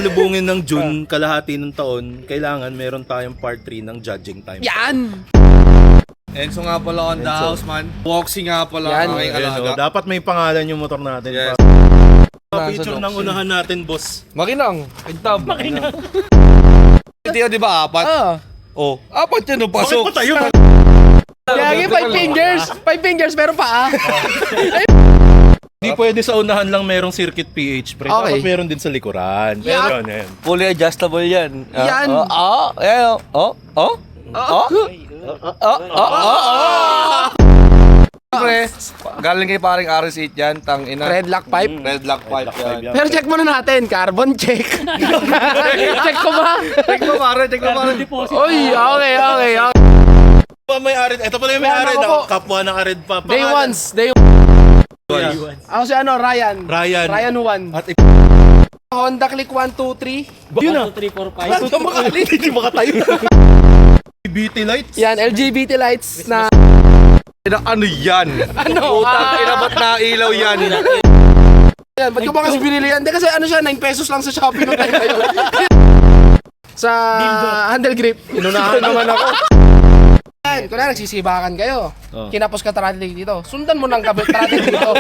Lubungin ng June, kalahati ng taon, kailangan meron tayong part 3 ng judging time. Yan! Enzo nga pala on the house, man. Woxy nga pala Yan. ang aking Ayan, alaga. dapat may pangalan yung motor natin. Yes. Picture ng unahan natin, boss. Makinang. Igtab. Makinang. Hindi di ba apat? Oh, apat yan ang pasok. Bakit pa tayo? Yagi, 5 fingers! 5 fingers, meron pa Hindi pwede sa unahan lang merong circuit PH, pre. Okay. Dapat meron din sa likuran. Yeah. Pero yan. Fully adjustable yan. Yan. Pre, galing kay paring RS8 yan, tang ina. Red lock pipe. Red lock pipe yan. Pero check muna natin, carbon check. Check ko ba? Check mo pare, check mo pare. Uy, okay. Pa may arid. Ito pala yung may Yan, arid. ako po. Kapwa ng arid pa. Day Pangalan. ones, day Ako si Ryan. Ryan. 1. At Honda Click 1, 2, 3. yun na. 1, 2, 3, 4, 5. Ito makaalit. Hindi makatayo. BT lights. Yan, LGBT lights na Ano yan? ano? Putang ina, ba't nailaw yan? Yan, ba't ko ba kasi binili yan? Hindi kasi ano siya, 9 pesos lang sa Shopee no time na yun. Sa handle grip. Inunahan naman ako. Yan, kung na nagsisibakan kayo, kinapos ka throttle dito. Sundan mo ng throttle dito.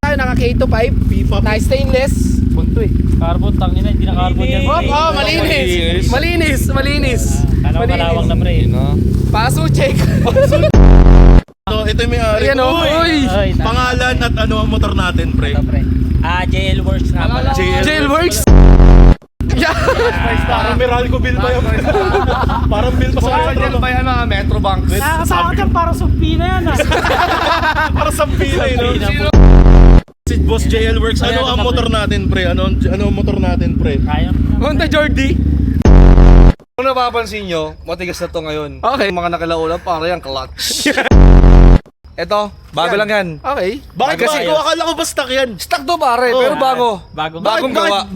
Tayo naka K2 pipe, na stainless. Punto eh. Carbon, tangina, hindi na carbon yan. Malinis. Ano malawang na pre. Paso check. Ito yung may arid. Ayan o. Uy. Ay, Pangalan at ano ang motor natin, pre. pre. JL Works nga pala. Jailworks. Yeah. Parang Meralco bill pa yun. Parang bill pa sa Yan ba yan mga Metro Bank? Nakakasakot yan, parang sumpina yan Parang sa Pilay, no? Si Boss JL Works, ano ang motor natin, pre? Ano ang motor natin, pre? Kaya Honda Jordy. Kung napapansin nyo, matigas na to ngayon. Okay. Yung mga nakilaulan, para yan clutch. Eto, bago lang yan. Okay. Bakit Kasi- kasi ko akala ko ba stock yan? Stock to pare, pero bago. Bagong gawa.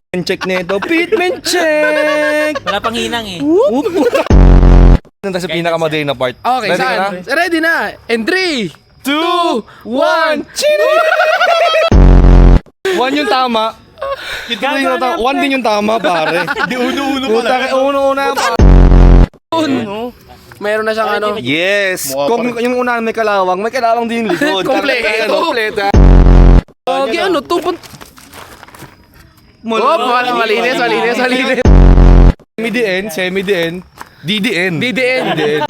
Check nito. Pitment check! Wala pang hinang eh. Nandun sa pinakamadali na part. Okay, Ready ka na? saan? Ready na. And 3, 2, 1. One yung tama. Ito din yung tama. One din yung tama, pare. Di uno-uno pala. Puta, una-una. Meron na siyang ano. Yes! Mukha Kung pa yung unahan may kalawang din yung likod. Kompleto. Kompleto. Okay, ano? 2. Malinis. Semi-DN, DDN. DDN.